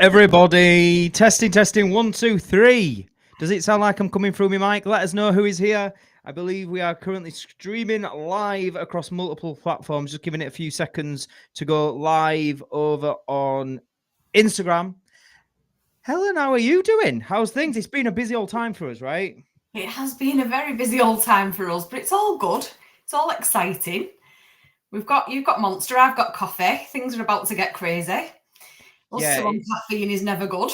Everybody, testing, 1, 2, 3. Does it sound like I'm coming through my mic? Let us know who is here. I believe we are currently streaming live across multiple platforms. Just giving it a few seconds to go live over on Instagram. Helen, how are you doing? How's things? It's been a busy old time for us, right? It has been a very busy old time for us, but it's all good. It's all exciting. You've got Monster, I've got coffee. Things are about to get crazy. Us Yeah. two on caffeine is never good.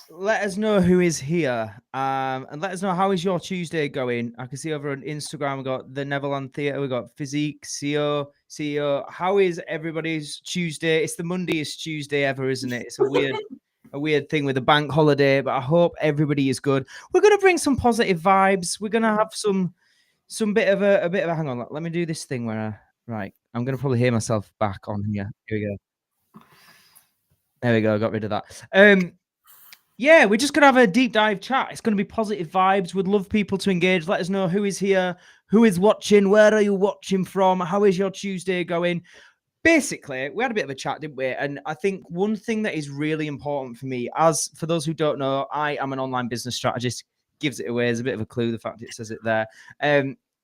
Let us know who is here, and let us know how is your Tuesday going. I can see over on Instagram we got the Neverland Theatre, we got Physique, CEO. How is everybody's Tuesday? It's the Monday-est Tuesday ever, isn't it? It's a weird thing with a bank holiday, but I hope everybody is good. We're gonna bring some positive vibes. We're gonna have some bit of a bit of a hang on. Let me do this thing where I'm gonna probably hear myself back on here. Here we go. There we go. I got rid of that. Yeah, we're just going to have a deep dive chat. It's going to be positive vibes. We'd love people to engage. Let us know who is here, who is watching, where are you watching from, how is your Tuesday going? Basically, we had a bit of a chat, didn't we? And I think one thing that is really important for me, as for those who don't know, I am an online business strategist. Gives it away as a bit of a clue, the fact it says it there.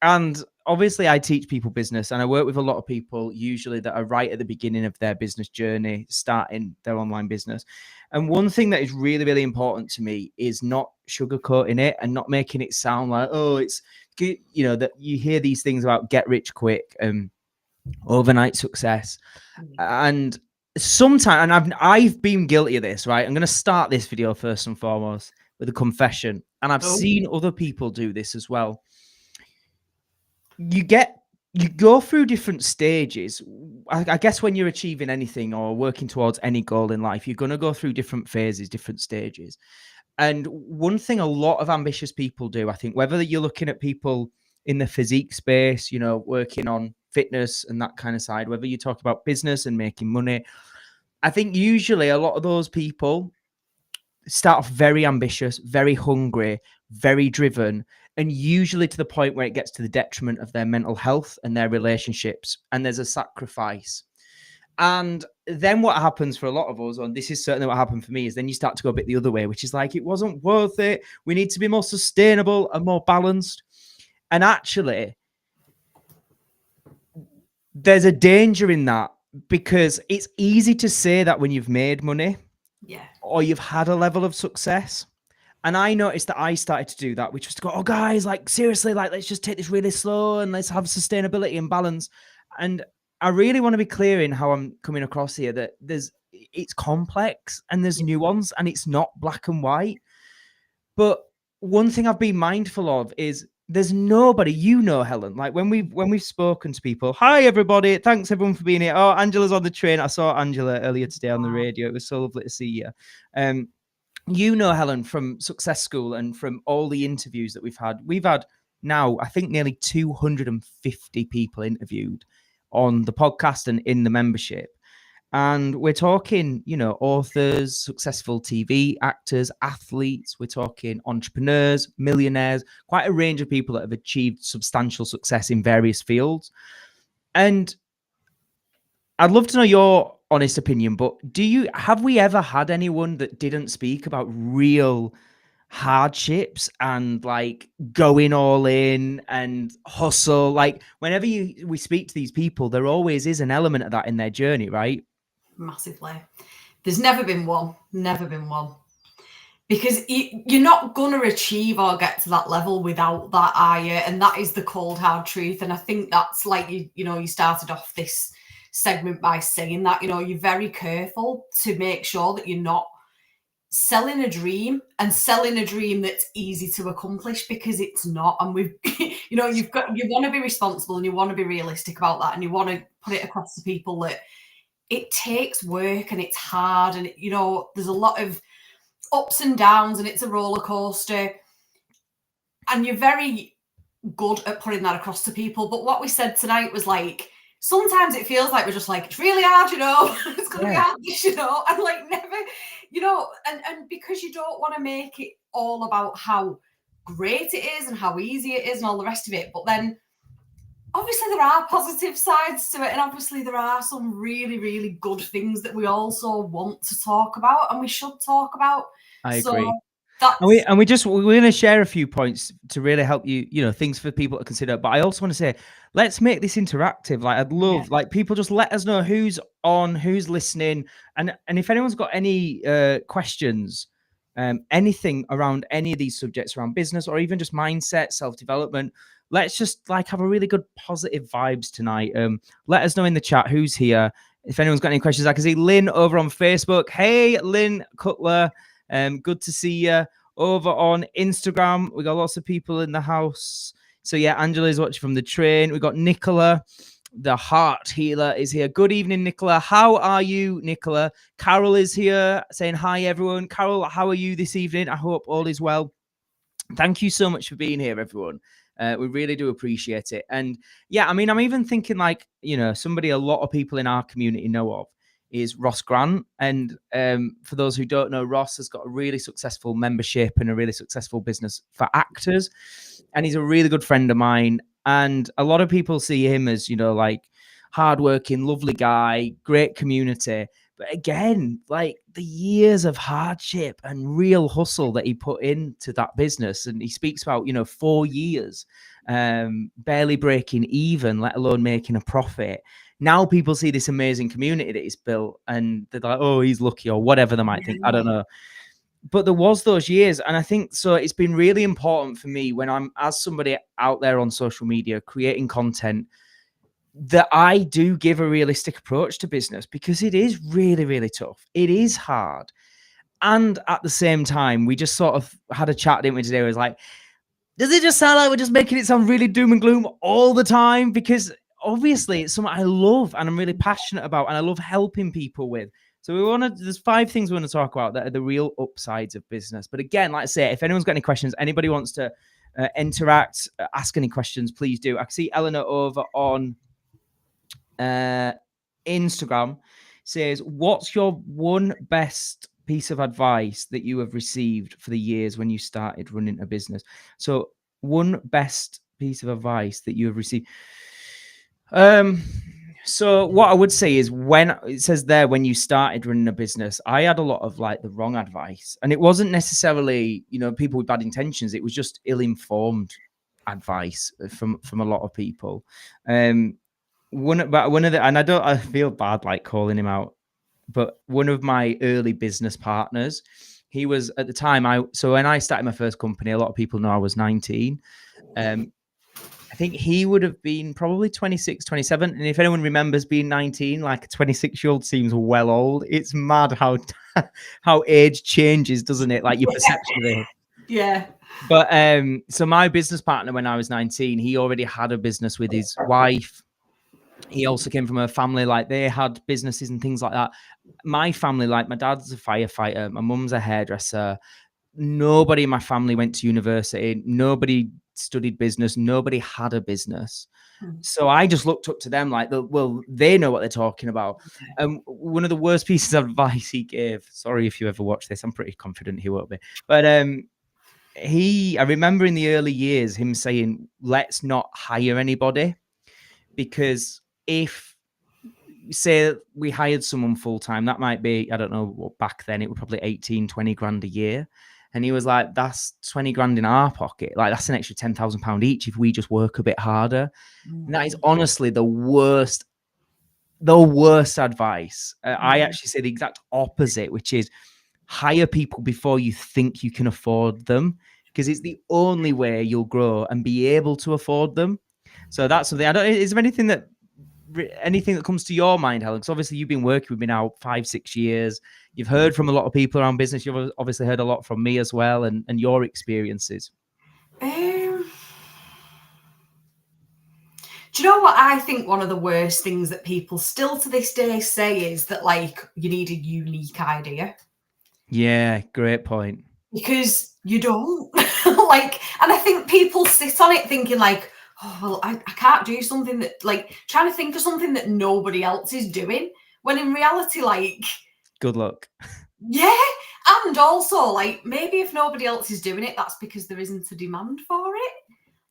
And obviously, I teach people business, and I work with a lot of people usually that are right at the beginning of their business journey, starting their online business. And one thing that is really, really important to me is not sugarcoating it and not making it sound like, oh, it's, that you hear these things about get rich quick and overnight success. And sometimes, and I've been guilty of this, right? I'm going to start this video first and foremost with a confession. And I've seen other people do this as well. You go through different stages. I guess when you're achieving anything or working towards any goal in life, you're going to go through different phases, different stages. And one thing a lot of ambitious people do, I think, whether you're looking at people in the physique space, working on fitness and that kind of side, whether you talk about business and making money, I think usually a lot of those people start off very ambitious, very hungry, very driven, and usually to the point where it gets to the detriment of their mental health and their relationships, and there's a sacrifice. And then what happens for a lot of us, and this is certainly what happened for me, is then you start to go a bit the other way, which is like, it wasn't worth it. We need to be more sustainable and more balanced. And actually, there's a danger in that, because it's easy to say that when you've made money, or you've had a level of success. And I noticed that I started to do that, which was to go, oh, guys, like, seriously, like, let's just take this really slow and let's have sustainability and balance. And I really want to be clear in how I'm coming across here, that it's complex and there's nuance and it's not black and white. But one thing I've been mindful of is there's nobody, Helen, like when we've spoken to people, hi, everybody, thanks everyone for being here. Oh, Angela's on the train. I saw Angela earlier today on the radio. It was so lovely to see you. Helen, from Success School and from all the interviews that we've had now, I think, nearly 250 people interviewed on the podcast and in the membership. And we're talking, authors, successful TV actors, athletes. We're talking entrepreneurs, millionaires, quite a range of people that have achieved substantial success in various fields. And I'd love to know your honest opinion, but have we ever had anyone that didn't speak about real hardships and like going all in and hustle? Like whenever we speak to these people, there always is an element of that in their journey, right? Massively. There's never been one. Because you're not going to achieve or get to that level without that, are you? And that is the cold, hard truth. And I think that's like, you started off this segment by saying that, you're very careful to make sure that you're not selling a dream that's easy to accomplish, because it's not. And you want to be responsible and you want to be realistic about that, and you want to put it across to people that it takes work and it's hard, and there's a lot of ups and downs and it's a roller coaster, and you're very good at putting that across to people. But what we said tonight was like, sometimes it feels like we're just like, it's really hard, it's going to be hard, and like never, and because you don't want to make it all about how great it is and how easy it is and all the rest of it, but then obviously there are positive sides to it, and obviously there are some really, really good things that we also want to talk about and we should talk about. I So agree. that's We're going to share a few points to really help you, things for people to consider. But I also want to say, let's make this interactive. Like, I'd love, like, people just let us know who's on, who's listening, and if anyone's got any questions, anything around any of these subjects around business or even just mindset, self-development. Let's just like have a really good positive vibes tonight. Let us know in the chat who's here. If anyone's got any questions, I can see Lynn over on Facebook. Hey, Lynn Cutler. Good to see you. Over on Instagram, we got lots of people in the house. So yeah, Angela's watching from the train. We got Nicola, the heart healer, is here. Good evening, Nicola. How are you, Nicola? Carol is here saying hi, everyone. Carol, how are you this evening? I hope all is well. Thank you so much for being here, everyone. We really do appreciate it. And yeah, I mean, I'm even thinking like, somebody a lot of people in our community know of is Ross Grant. And for those who don't know, Ross has got a really successful membership and a really successful business for actors. And he's a really good friend of mine. And a lot of people see him as, like hardworking, lovely guy, great community. But again, like the years of hardship and real hustle that he put into that business. And he speaks about, 4 years, barely breaking even, let alone making a profit. Now people see this amazing community that he's built and they're like, oh, he's lucky or whatever they might think. I don't know. But there was those years. And I think so it's been really important for me when I'm as somebody out there on social media creating content that I do give a realistic approach to business because it is really, really tough. It is hard. And at the same time, we just sort of had a chat, didn't we, today? It was like, does it just sound like we're just making it sound really doom and gloom all the time? Because obviously it's something I love and I'm really passionate about and I love helping people with. So there's 5 things we want to talk about that are the real upsides of business. But again, like I say, if anyone's got any questions, anybody wants to interact, ask any questions, please do. I can see Eleanor over on Instagram says, what's your one best piece of advice that you have received for the years when you started running a business? So one best piece of advice that you have received. So what I would say is when it says there, when you started running a business, I had a lot of like the wrong advice, and it wasn't necessarily, people with bad intentions. It was just ill-informed advice from a lot of people. One of the, and I feel bad like calling him out, but one of my early business partners, he was at the time, so when I started my first company, a lot of people know I was 19. I think he would have been probably 26, 27. And if anyone remembers being 19, like a 26-year-old seems well old. It's mad how age changes, doesn't it? Like your perception of it. Yeah. But so my business partner, when I was 19, he already had a business with his wife. He also came from a family, like they had businesses and things like that. My family, like my dad's a firefighter, my mum's a hairdresser. Nobody in my family went to university. Nobody studied business. Nobody had a business. So I just looked up to them like, well, they know what they're talking about. One of the worst pieces of advice he gave, sorry if you ever watch this, I'm pretty confident he won't be. But I remember in the early years, him saying, let's not hire anybody, because if say we hired someone full-time, that might be, I don't know what, back then it was probably 18, 20 grand a year. And he was like, that's 20 grand in our pocket. Like that's an extra £10,000 each if we just work a bit harder. And that is honestly the worst advice. I actually say the exact opposite, which is hire people before you think you can afford them, because it's the only way you'll grow and be able to afford them. So that's something. Is there anything that comes to your mind, Helen? Because obviously you've been working with me now 5-6 years. You've heard from a lot of people around business. You've obviously heard a lot from me as well, and your experiences. Do you know what I think one of the worst things that people still to this day say is that, like, you need a unique idea? Yeah, great point. Because you don't. Like, and I think people sit on it thinking like, oh, well, I can't do something that, like, trying to think of something that nobody else is doing, when in reality, like, good luck. Yeah. And also, like, maybe if nobody else is doing it, that's because there isn't a demand for it.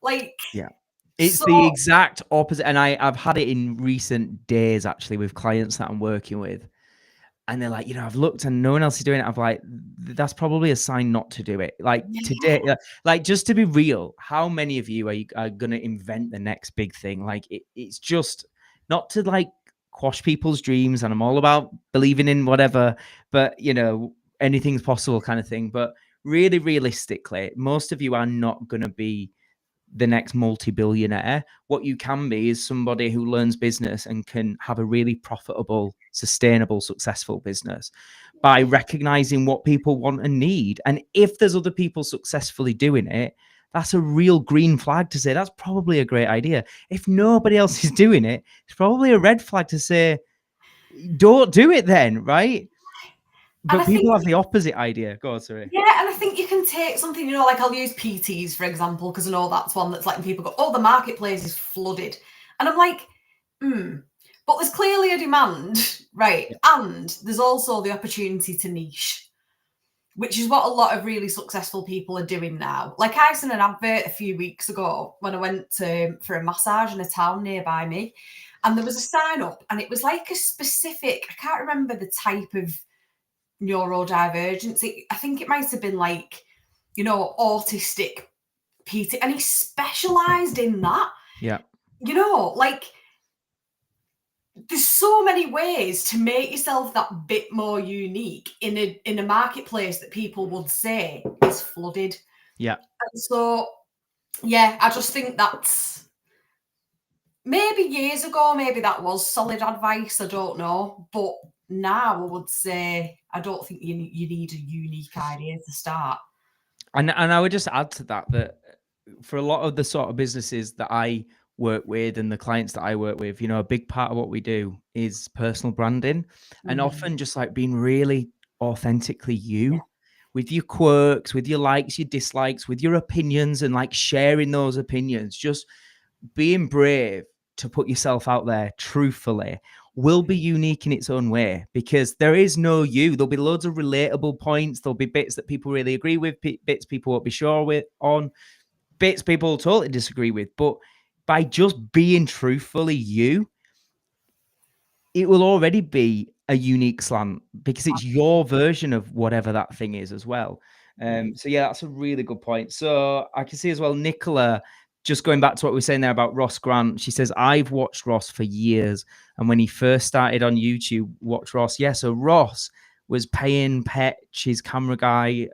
Like, yeah. It's So the exact opposite. And I've had it in recent days, actually, with clients that I'm working with. And they're like, I've looked and no one else is doing it. I'm like, that's probably a sign not to do it. Like yeah, today, like just to be real, how many of you are going to invent the next big thing? Like it's just not to like quash people's dreams. And I'm all about believing in whatever, but anything's possible kind of thing. But really realistically, most of you are not going to be the next multi-billionaire. What you can be is somebody who learns business and can have a really profitable, sustainable, successful business by recognizing what people want and need. And if there's other people successfully doing it, that's a real green flag to say that's probably a great idea. If nobody else is doing it, it's probably a red flag to say don't do it then, right? and But I people think, have the opposite idea. Go on, sorry. yeah, and I think you can take something, like I'll use PTs for example, because I know that's one that's like people go, oh, the marketplace is flooded. And I'm like, but there's clearly a demand, right? Yeah. And there's also the opportunity to niche, which is what a lot of really successful people are doing now. Like I seen an advert a few weeks ago when I went for a massage in a town nearby me, and there was a sign up, and it was like a specific, I can't remember the type of neurodivergence. I think it might have been like, autistic PT, and he specialized in that. Yeah. Like there's so many ways to make yourself that bit more unique in a marketplace that people would say is flooded. Yeah. And so, yeah, I just think that's maybe years ago, maybe that was solid advice. I don't know, but now I would say I don't think you need a unique idea to start. And I would just add to that for a lot of the sort of businesses that I work with and the clients that I work with, a big part of what we do is personal branding, and often just like being really authentically you, with your quirks, with your likes, your dislikes, with your opinions, and like sharing those opinions, just being brave to put yourself out there truthfully will be unique in its own way, because there is no you. There'll be loads of relatable points. There'll be bits that people really agree with, bits people won't be sure with on, bits people totally disagree with. But by just being truthfully you, it will already be a unique slant because it's your version of whatever that thing is as well. So yeah, that's a really good point. So I can see as well, Nicola, just going back to what we were saying there about Ross Grant, she says, I've watched Ross for years. And when he first started on YouTube, watch Ross. Yeah, so Ross was paying Petch, his camera guy,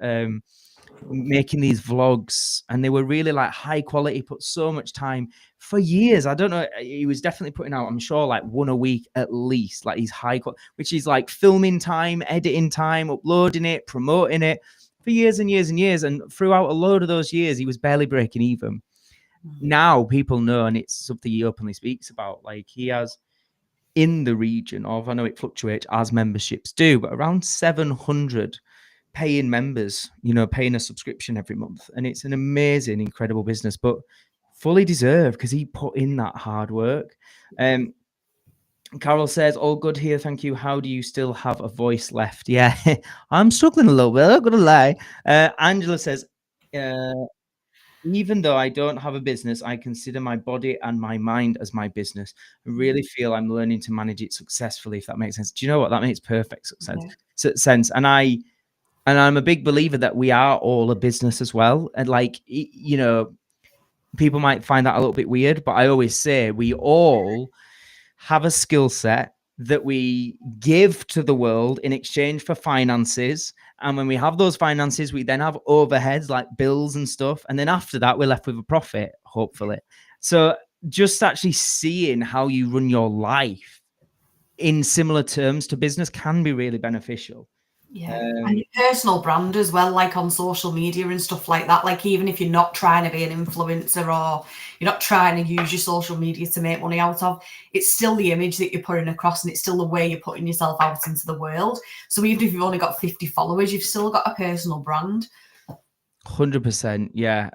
making these vlogs, and they were really like high quality, put so much time for years. I don't know, he was definitely putting out, I'm sure, like one a week at least, like he's high quality, which is like filming time, editing time, uploading it, promoting it for years and years and years. And throughout a load of those years, he was barely breaking even. Now people know, and it's something he openly speaks about, like he has in the region of, I know it fluctuates as memberships do, but around 700 paying members, paying a subscription every month. And it's an amazing, incredible business, but fully deserved because he put in that hard work. Carol says, all good here, thank you. How do you still have a voice left? Yeah, I'm struggling a little bit, I'm not gonna lie. Angela says, even though I don't have a business, I consider my body and my mind as my business. I really feel I'm learning to manage it successfully, if that makes sense. Do you know what? That makes perfect sense. And I'm a big believer that we are all a business as well. And like, people might find that a little bit weird, but I always say we all have a skill set that we give to the world in exchange for finances. And when we have those finances, we then have overheads like bills and stuff. And then after that, we're left with a profit, hopefully. So just actually seeing how you run your life in similar terms to business can be really beneficial. Yeah, and your personal brand as well, like on social media and stuff like that. Like even if you're not trying to be an influencer or you're not trying to use your social media to make money out of, it's still the image that you're putting across, and it's still the way you're putting yourself out into the world. So even if you've only got 50 followers, you've still got a personal brand. 100%. Yeah.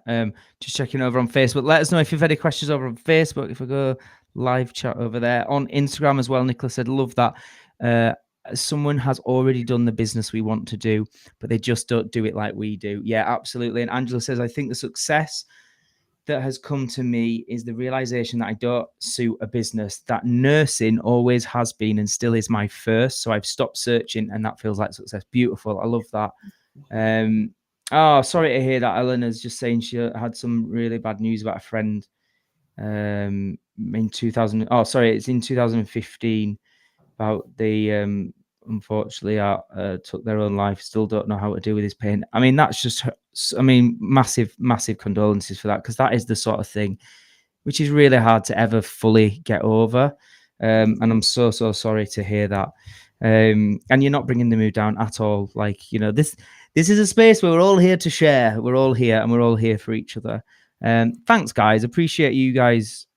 Just checking over on Facebook. Let us know if you've any questions over on Facebook. If I go live chat over there on Instagram as well, Nicola said, love that. Someone has already done the business we want to do, but they just don't do it like we do. Yeah, absolutely. And Angela says, I think the success that has come to me is the realization that I don't suit a business, that nursing always has been and still is my first. So I've stopped searching, and that feels like success. Beautiful. I love that. Oh, sorry to hear that. Eleanor's just saying she had some really bad news about a friend in 2000. Oh, sorry, it's in 2015 about the unfortunately took their own life. Still don't know how to deal with his pain. I mean, that's just, I mean, massive condolences for that, because that is the sort of thing which is really hard to ever fully get over. And I'm so sorry to hear that. And you're not bringing the mood down at all. Like, you know, this is a space where we're all here to share. We're all here, and we're all here for each other. Thanks, guys. Appreciate you guys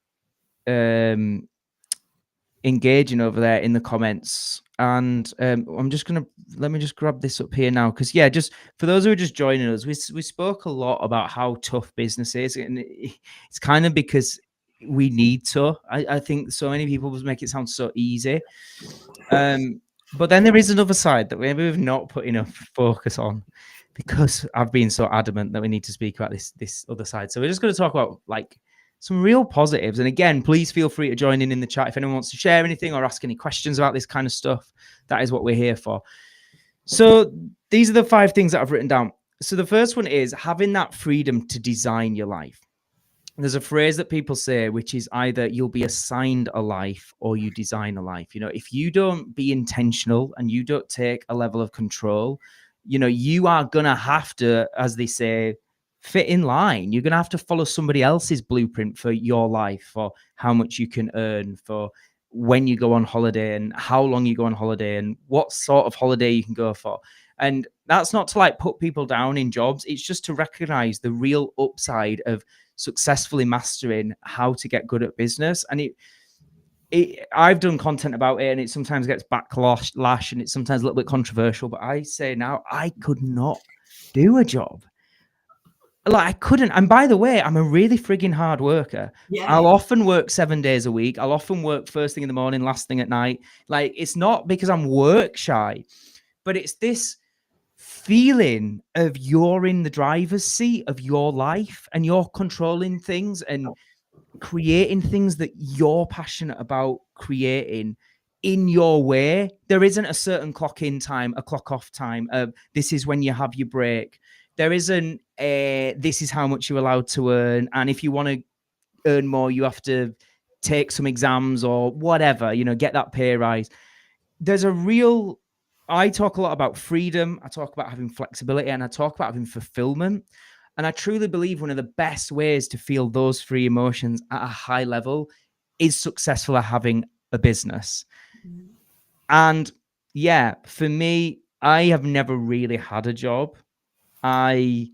engaging over there in the comments. And I'm just gonna, let me just grab this up here now, because yeah, just for those who are just joining us, we spoke a lot about how tough business is, and it's kind of because we need to. I think so many people make it sound so easy, but then there is another side that maybe we've not put enough focus on, because I've been so adamant that we need to speak about this other side. So we're just going to talk about like some real positives. And again, please feel free to join in the chat if anyone wants to share anything or ask any questions about this kind of stuff. That is what we're here for. So these are the 5 things that I've written down. So the first one is having that freedom to design your life. There's a phrase that people say, which is either you'll be assigned a life or you design a life. You know, if you don't be intentional and you don't take a level of control, you know, you are going to have to, as they say, fit in line. You're going to have to follow somebody else's blueprint for your life, for how much you can earn, for when you go on holiday and how long you go on holiday and what sort of holiday you can go for. And that's not to like put people down in jobs. It's just to recognize the real upside of successfully mastering how to get good at business. And I've done content about it, and it sometimes gets backlash, and it's sometimes a little bit controversial, but I say now, I could not do a job. Like, I couldn't. And by the way, I'm a really frigging hard worker. Yeah. I'll often work 7 days a week. I'll often work first thing in the morning, last thing at night. Like, it's not because I'm work shy, but it's this feeling of you're in the driver's seat of your life and you're controlling things and creating things that you're passionate about creating in your way. There isn't a certain clock in time, a clock off time. This is when you have your break. There isn't this is how much you're allowed to earn. And if you want to earn more, you have to take some exams or whatever, you know, get that pay rise. There's a real, I talk a lot about freedom. I talk about having flexibility, and I talk about having fulfillment. And I truly believe one of the best ways to feel those 3 emotions at a high level is successful at having a business. Mm-hmm. And yeah, for me, I have never really had a job. I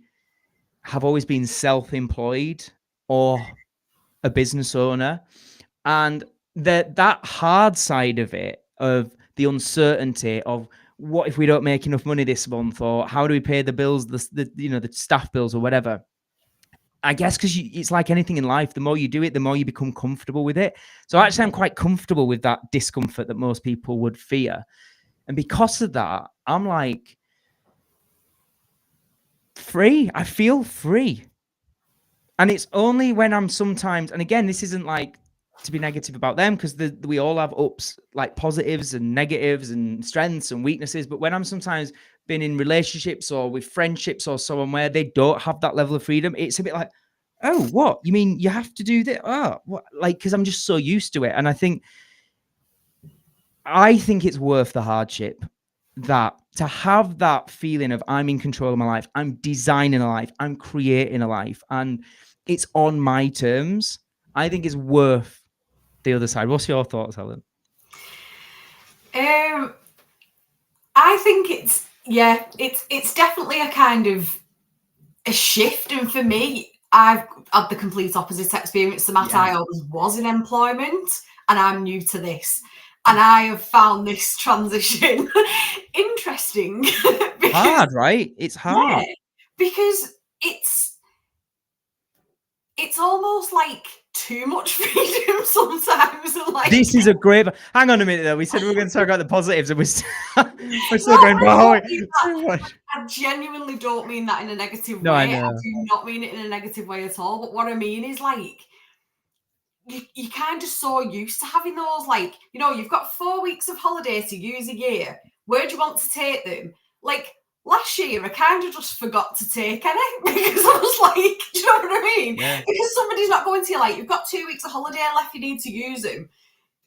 have always been self-employed or a business owner. And that hard side of it, of the uncertainty of what if we don't make enough money this month, or how do we pay the bills, the staff bills or whatever. I guess because it's like anything in life, the more you do it, the more you become comfortable with it. So actually, I'm quite comfortable with that discomfort that most people would fear. And because of that, I'm like free. I feel free. And it's only when I'm sometimes, and again, this isn't like to be negative about them, because we all have ups, like positives and negatives and strengths and weaknesses. But when I'm sometimes been in relationships or with friendships or someone where they don't have that level of freedom, it's a bit like, oh, what? You mean you have to do that? Oh, what? Like, because I'm just so used to it. And I think it's worth the hardship, that to have that feeling of I'm in control of my life, I'm designing a life, I'm creating a life, and it's on my terms. I think it's worth the other side. What's your thoughts, Helen? I think it's definitely a kind of a shift. And for me, I've had the complete opposite experience to Matt. Yeah. I always was in employment, and I'm new to this. And I have found this transition interesting. Because, hard, right? It's hard. Yeah, because it's almost like too much freedom sometimes. And like, This is a great. Hang on a minute, though. We said we were going to talk about the positives, and we're still No, going. I Wow, don't mean too that. much. I genuinely don't mean that in a negative No, I way. I know. do not mean it in a negative way at all. But what I mean is like, you're kind of so used to having those, like, you know, you've got 4 weeks of holiday to use a year. Where do you want to take them? Like last year, I kind of just forgot to take any because I was like, do you know what I mean? Yeah. Because somebody's not going to you, like, you've got 2 weeks of holiday left, you need to use them.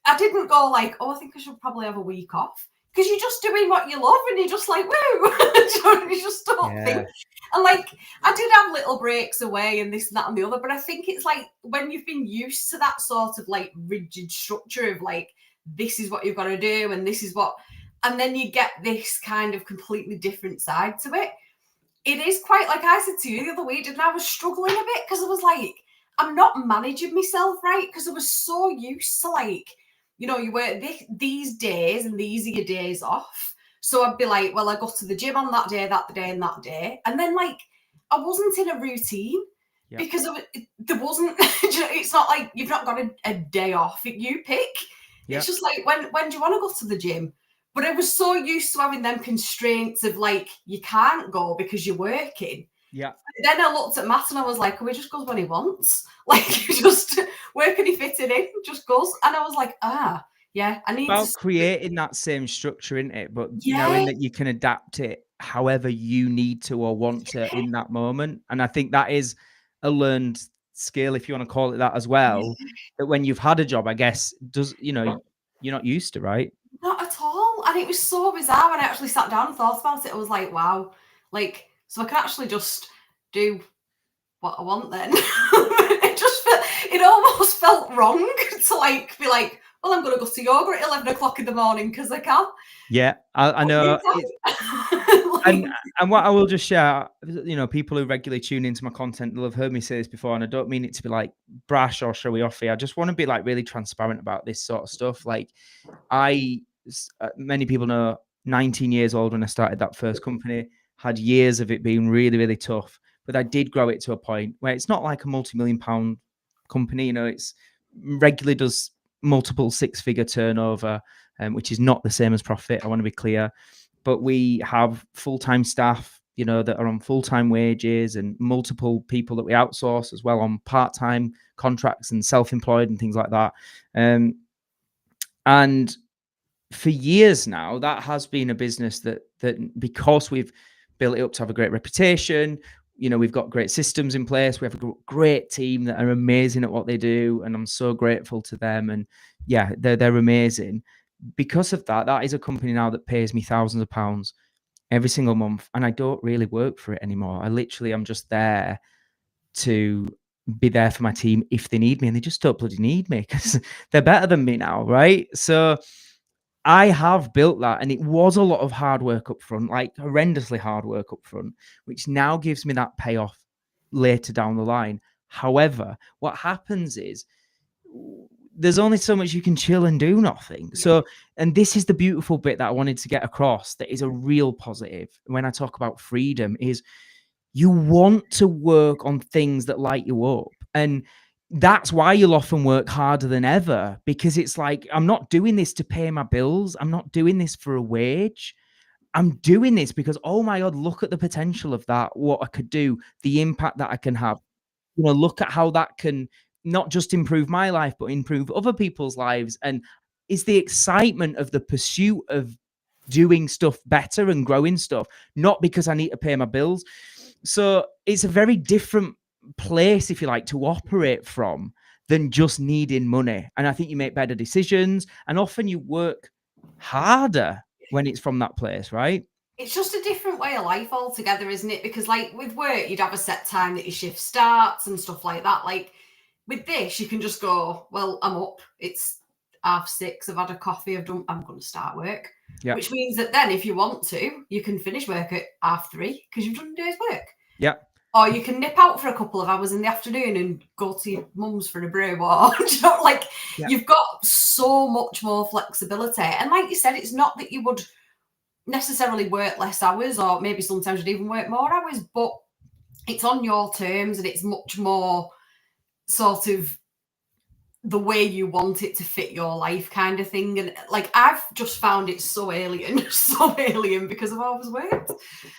I didn't go like, oh, I think I should probably have a week off. Because you're just doing what you love and you're just like, woo. You just don't think. And like, I did have little breaks away and this and that and the other, but I think it's like when you've been used to that sort of like rigid structure of like, this is what you've got to do and this is what, and then you get this kind of completely different side to it. It is quite, like I said to you the other week, didn't I? I was struggling a bit because I was like, I'm not managing myself right because I was so used to like, you know, you work these days and these are your days off. So I'd be like, well, I go to the gym on that day, and that day. And then like, I wasn't in a routine because of it, there wasn't, it's not like you've not got a day off. You pick. It's just like, when do you want to go to the gym? But I was so used to having them constraints of like, you can't go because you're working. Yeah. Then I looked at Matt and I was like, oh, he just goes when he wants. Like, just where can he fit it in? Just goes. And I was like, yeah, I need about to creating that same structure, isn't it? But yeah, knowing that you can adapt it however you need to or want to in that moment. And I think that is a learned skill, if you want to call it that as well. That when you've had a job, I guess, you're not used to, right? not at all. And it was so bizarre when I actually sat down and thought about it. I was like, wow, like, so I can actually just do what I want then. It almost felt wrong to like be like, well, I'm going to go to yoga at 11 o'clock in the morning because I can. Yeah, I know. Like, And what I will just share, people who regularly tune into my content will have heard me say this before, and I don't mean it to be like brash or showy off here. I just want to be like really transparent about this sort of stuff. Like many people know, 19 years old when I started that first company, had years of it being really, really tough. But I did grow it to a point where it's not like a multi-million-pound company. It's regularly does multiple six-figure turnover, which is not the same as profit. I want to be clear. But we have full-time staff, that are on full-time wages, and multiple people that we outsource as well on part-time contracts and self-employed and things like that. And for years now, that has been a business that because we've built it up to have a great reputation, we've got great systems in place. We have a great team that are amazing at what they do, and I'm so grateful to them. And yeah, they're amazing. Because of that, that is a company now that pays me thousands of pounds every single month, and I don't really work for it anymore. I'm just there to be there for my team if they need me, and they just don't bloody need me because they're better than me now, right? So I have built that, and it was a lot of hard work up front, like horrendously hard work up front, which now gives me that payoff later down the line. However, what happens is there's only so much you can chill and do nothing. So, and this is the beautiful bit that I wanted to get across, that is a real positive when I talk about freedom, is you want to work on things that light you up. And that's why you'll often work harder than ever, because it's like, I'm not doing this to pay my bills. I'm not doing this for a wage. I'm doing this because, oh my God, look at the potential of that, what I could do, the impact that I can have. Look at how that can not just improve my life, but improve other people's lives. And it's the excitement of the pursuit of doing stuff better and growing stuff, not because I need to pay my bills. So it's a very different place, if you like, to operate from than just needing money. And I think you make better decisions, and often you work harder when it's from that place, right? It's just a different way of life altogether, isn't it? Because like with work, you'd have a set time that your shift starts and stuff like that. Like with this, you can just go, well, I'm up. It's 6:30. I've had a coffee. I'm going to start work. Yeah. Which means that then if you want to, you can finish work at 3:30 because you've done a day's work. Yeah. Or you can nip out for a couple of hours in the afternoon and go to your mum's for a brew. Or, you've got so much more flexibility. And like you said, it's not that you would necessarily work less hours, or maybe sometimes you'd even work more hours, but it's on your terms and it's much more sort of the way you want it to fit your life kind of thing. And like, I've just found it so alien, because I've always worked.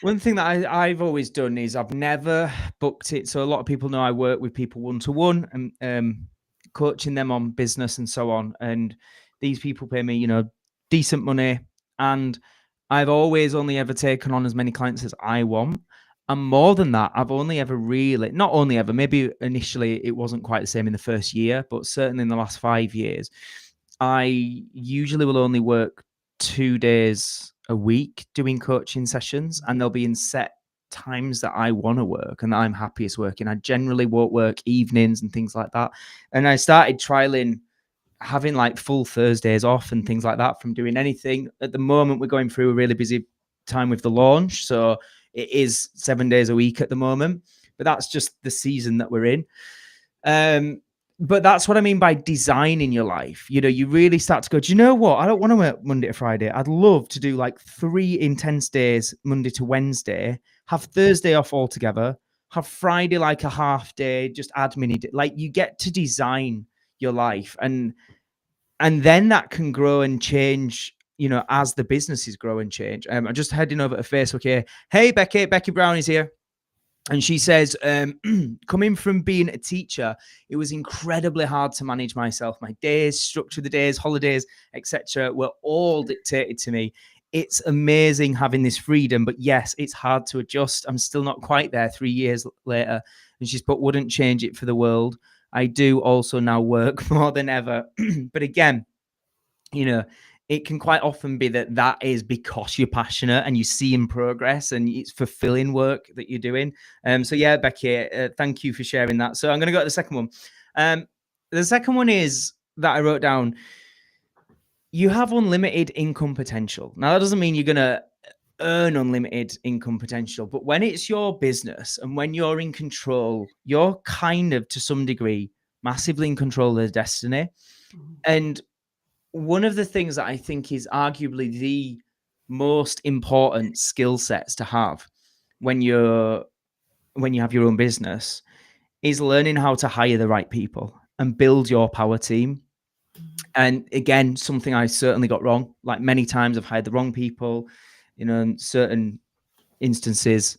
One thing that I've always done is I've never booked it. So a lot of people know I work with people one-to-one and coaching them on business and so on. And these people pay me, decent money. And I've always only ever taken on as many clients as I want. And more than that, I've only ever not only ever, maybe initially it wasn't quite the same in the first year, but certainly in the last 5 years, I usually will only work 2 days a week doing coaching sessions, and they'll be in set times that I want to work and that I'm happiest working. I generally won't work evenings and things like that. And I started trialing having like full Thursdays off and things like that from doing anything. At the moment, we're going through a really busy time with the launch. So it is 7 days a week at the moment, but that's just the season that we're in. But that's what I mean by designing your life. You really start to go, do you know what? I don't want to work Monday to Friday. I'd love to do like 3 intense days, Monday to Wednesday, have Thursday off altogether, have Friday like a half day, just admin. Like, you get to design your life, and then that can grow and change, as the businesses grow and change. I'm just heading over to Facebook here. Hey, Becky Brown is here. And she says, coming from being a teacher, it was incredibly hard to manage myself. My days, structure of the days, holidays, etc., were all dictated to me. It's amazing having this freedom, but yes, it's hard to adjust. I'm still not quite there 3 years later. And she's put, wouldn't change it for the world. I do also now work more than ever. But again, it can quite often be that is because you're passionate and you see in progress and it's fulfilling work that you're doing. So yeah, Becky, thank you for sharing that. So I'm going to go to the second one. The second one is that I wrote down, you have unlimited income potential. Now, that doesn't mean you're going to earn unlimited income potential, but when it's your business and when you're in control, you're kind of, to some degree, massively in control of the destiny. And one of the things that I think is arguably the most important skill sets to have when you have your own business is learning how to hire the right people and build your power team. And again, something I certainly got wrong. Like, many times I've hired the wrong people, in certain instances,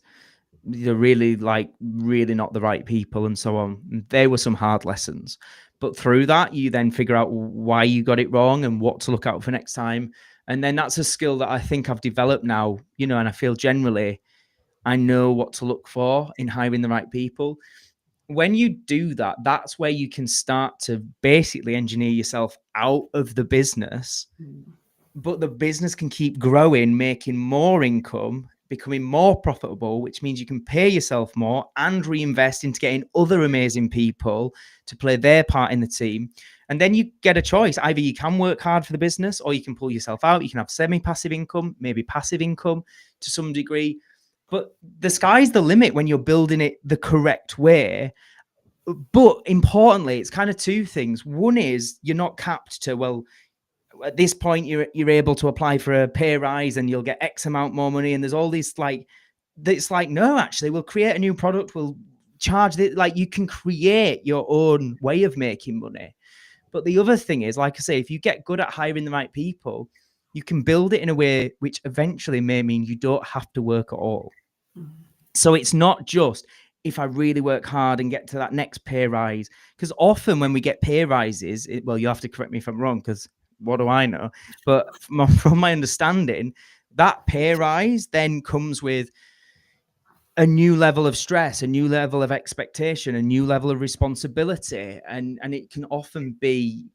they're really not the right people and so on. And they were some hard lessons. But through that, you then figure out why you got it wrong and what to look out for next time. And then that's a skill that I think I've developed now, and I feel generally I know what to look for in hiring the right people. When you do that, that's where you can start to basically engineer yourself out of the business, but the business can keep growing, making more income, becoming more profitable, which means you can pay yourself more and reinvest into getting other amazing people to play their part in the team. And then you get a choice. Either you can work hard for the business, or you can pull yourself out. You can have semi-passive income, maybe passive income to some degree. But the sky's the limit when you're building it the correct way. But importantly, it's kind of two things. One is you're not capped to, well, at this point you're able to apply for a pay rise and you'll get X amount more money. And there's all these no, actually, we'll create a new product. We'll charge it. Like, you can create your own way of making money. But the other thing is, like I say, if you get good at hiring the right people, you can build it in a way which eventually may mean you don't have to work at all. So it's not just, if I really work hard and get to that next pay rise, because often when we get pay rises, well, you have to correct me if I'm wrong, because what do I know? But from my understanding, that pay rise then comes with a new level of stress, a new level of expectation, a new level of responsibility. And it can often be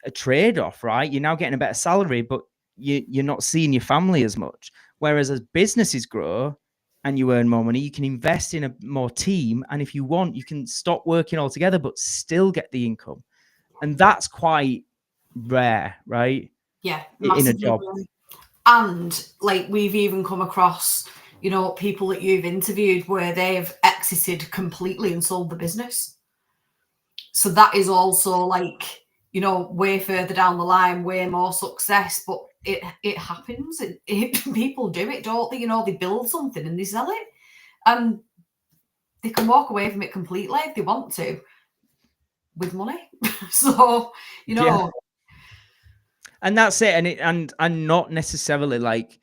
a trade-off, right? You're now getting a better salary, but you're not seeing your family as much. Whereas as businesses grow and you earn more money, you can invest in a more team. And if you want, you can stop working altogether, but still get the income. And that's quite rare, right? Yeah, in a job. And like, we've even come across, people that you've interviewed where they've exited completely and sold the business. So that is also like, way further down the line, way more success. But it happens. People do it, don't they? They build something and they sell it, and they can walk away from it completely if they want to. with money. So, you know. Yeah. And that's it. And not necessarily like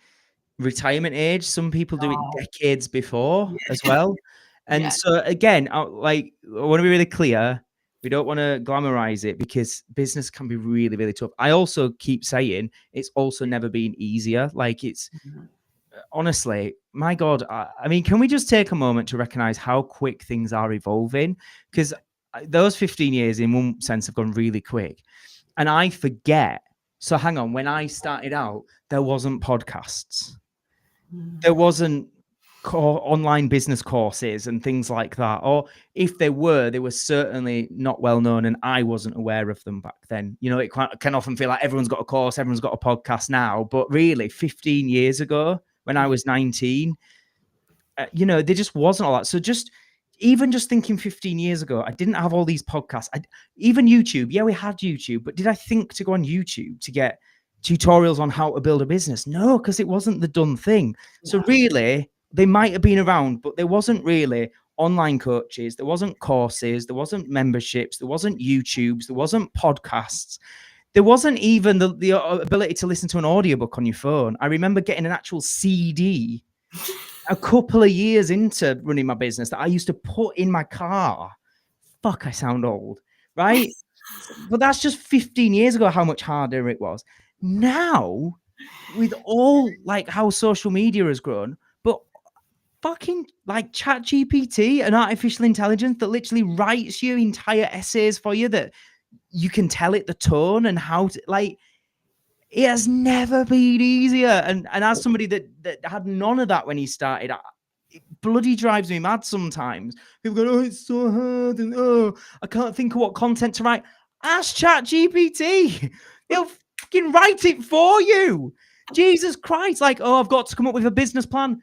retirement age. Some people do it decades before as well. And Yeah. so again, I want to be really clear. We don't want to glamorize it because business can be really, really tough. I also keep saying it's also never been easier. Like it's honestly, my God, I mean, can we just take a moment to recognize how quick things are evolving? Because those 15 years in one sense have gone really quick. And I forget. So hang on, when I started out, there wasn't podcasts. There wasn't online business courses and things like that. Or if they were certainly not well known and I wasn't aware of them back then. You know, it can often feel like everyone's got a course, everyone's got a podcast now. But really, 15 years ago, when I was 19, you know, there just wasn't all that. So even just thinking 15 years ago, I didn't have all these podcasts. Even YouTube. Yeah, we had YouTube. But did I think to go on YouTube to get tutorials on how to build a business? No, because it wasn't the done thing. So really, they might have been around, but there wasn't really online coaches. There wasn't courses. There wasn't memberships. There wasn't YouTubes. There wasn't podcasts. There wasn't even the ability to listen to an audiobook on your phone. I remember getting an actual CD a couple of years into running my business that I used to put in my car. Fuck, I sound old, right? But that's just 15 years ago, how much harder it was. Now, with all like how social media has grown, but fucking like ChatGPT and artificial intelligence that literally writes you entire essays for you that you can tell it the tone and how to like. It has never been easier. And as somebody that had none of that when he started, it bloody drives me mad sometimes. People go, oh, it's so hard. And oh, I can't think of what content to write. Ask ChatGPT. He'll fucking write it for you. Jesus Christ. Like, oh, I've got to come up with a business plan.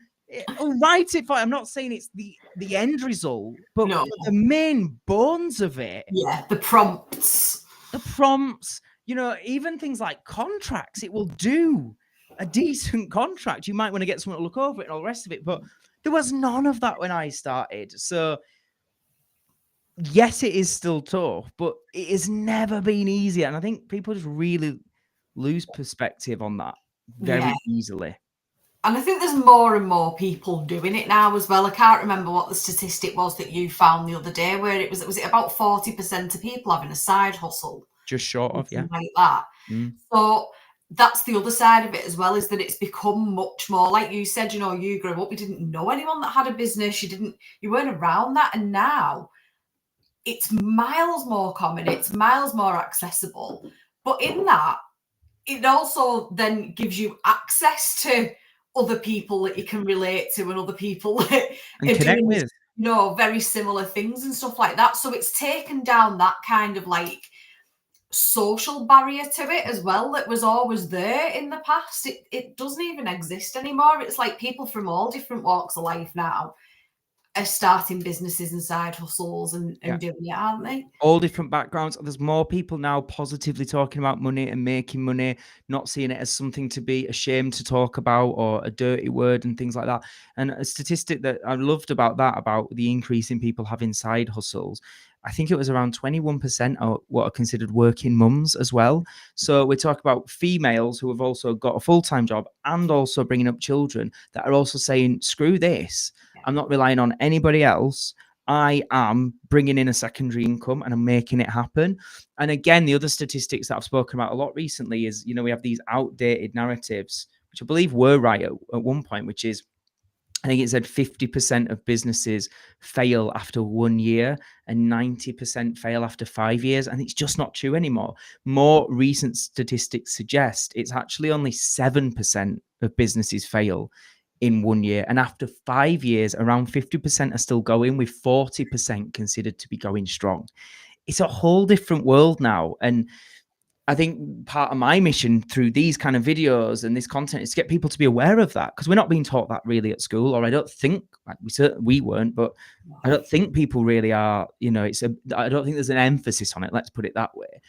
I'll write it for you. I'm not saying it's the end result, but the main bones of it. Yeah, the prompts. You know, even things like contracts, it will do a decent contract. You might want to get someone to look over it and all the rest of it, but there was none of that when I started. So yes, it is still tough, but it has never been easier. And I think people just really lose perspective on that very easily. And I think there's more and more people doing it now as well. I can't remember what the statistic was that you found the other day, where it was about 40% of people having a side hustle. Just short of, yeah. Like that. So that's the other side of it as well, is that it's become much more, like you said, you know, you grew up, you didn't know anyone that had a business, you weren't around that. And now it's miles more common, it's miles more accessible. But in that, it also then gives you access to other people that you can relate to and other people that and connect with. You know, very similar things and stuff like that. So it's taken down that kind of like social barrier to it as well that was always there in the past. It doesn't even exist anymore. It's like people from all different walks of life now are starting businesses and side hustles and doing it, aren't they? All different backgrounds. There's more people now positively talking about money and making money, not seeing it as something to be ashamed to talk about or a dirty word and things like that. And a statistic that I loved about the increase in people having side hustles, I think it was around 21% are what are considered working mums as well. So we talk about females who have also got a full-time job and also bringing up children that are also saying, screw this. I'm not relying on anybody else. I am bringing in a secondary income and I'm making it happen. And again, the other statistics that I've spoken about a lot recently is, you know, we have these outdated narratives, which I believe were right at one point, which is, I think it said 50% of businesses fail after 1 year and 90% fail after 5 years. And it's just not true anymore. More recent statistics suggest it's actually only 7% of businesses fail in 1 year. And after 5 years, around 50% are still going, with 40% considered to be going strong. It's a whole different world now. And I think part of my mission through these kind of videos and this content is to get people to be aware of that, because we're not being taught that really at school, or I don't think we weren't, but I don't think people really are. You know, I don't think there's an emphasis on it. Let's put it that way.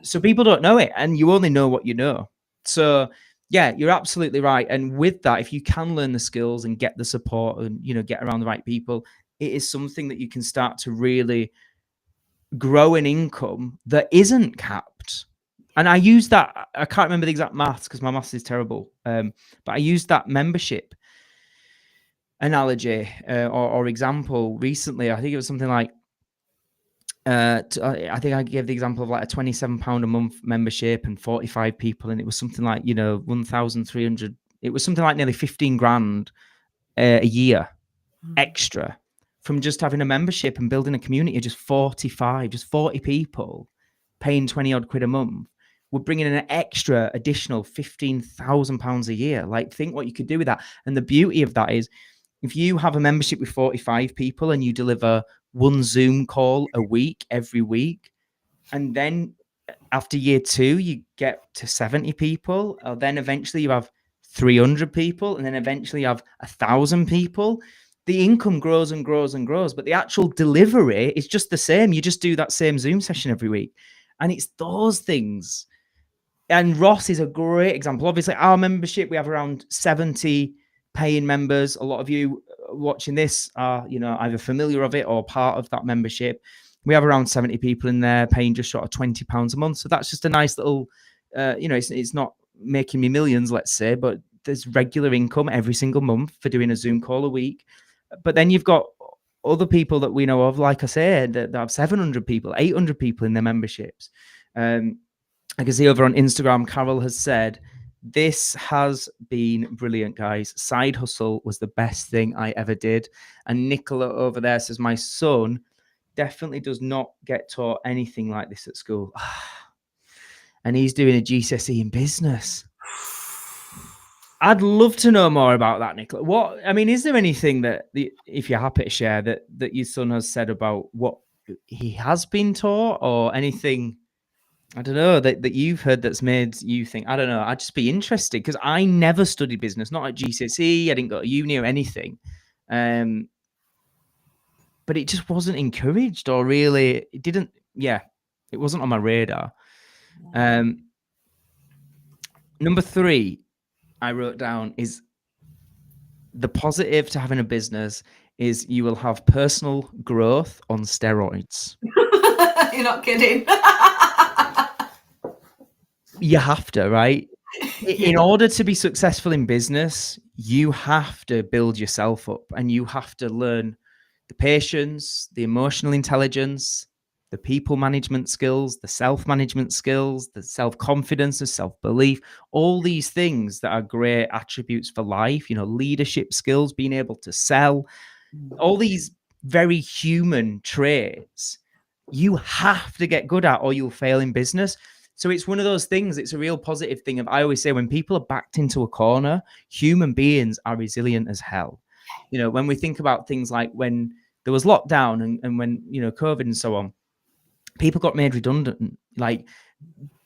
So people don't know it, and you only know what you know. So yeah, you're absolutely right. And with that, if you can learn the skills and get the support and, you know, get around the right people, it is something that you can start to really grow an income that isn't capped. And I use that, I can't remember the exact maths because my maths is terrible. But I used that membership analogy or example recently. I think it was something like, I think I gave the example of like a £27 a month membership and 45 people. And it was something like, 1,300. It was something like nearly 15 grand a year extra from just having a membership and building a community of just 40 people paying 20 odd quid a month. We're bringing in an extra additional £15,000 a year. Like, think what you could do with that. And the beauty of that is, if you have a membership with 45 people and you deliver one Zoom call a week, every week, and then after year 2, you get to 70 people, or then eventually you have 300 people, and then eventually you have 1,000 people, the income grows and grows and grows, but the actual delivery is just the same. You just do that same Zoom session every week. And it's those things. And Ross is a great example. Obviously, our membership, we have around 70 paying members. A lot of you watching this are, either familiar of it or part of that membership. We have around 70 people in there paying just short of £20 a month. So that's just a nice little, it's not making me millions, let's say, but there's regular income every single month for doing a Zoom call a week. But then you've got other people that we know of, like I said, that have 700 people, 800 people in their memberships. I can see over on Instagram, Carol has said, this has been brilliant, guys. Side hustle was the best thing I ever did. And Nicola over there says, my son definitely does not get taught anything like this at school. And he's doing a GCSE in business. I'd love to know more about that, Nicola. Is there anything that, if you're happy to share, that your son has said about what he has been taught, or anything, I don't know, that you've heard that's made you think, I don't know, I'd just be interested, because I never studied business, not at GCSE, I didn't go to uni or anything. But it just wasn't encouraged, or really, it wasn't on my radar. Number 3, I wrote down, is the positive to having a business is you will have personal growth on steroids. You're not kidding. You have to, right? In order to be successful in business, you have to build yourself up, and you have to learn the patience, the emotional intelligence, the people management skills, the self-management skills, the self-confidence, the self-belief, all these things that are great attributes for life, leadership skills, being able to sell, all these very human traits, you have to get good at, or you'll fail in business. So it's one of those things, it's a real positive thing. I always say, when people are backed into a corner, human beings are resilient as hell. When we think about things like when there was lockdown and when, COVID and so on, people got made redundant. Like,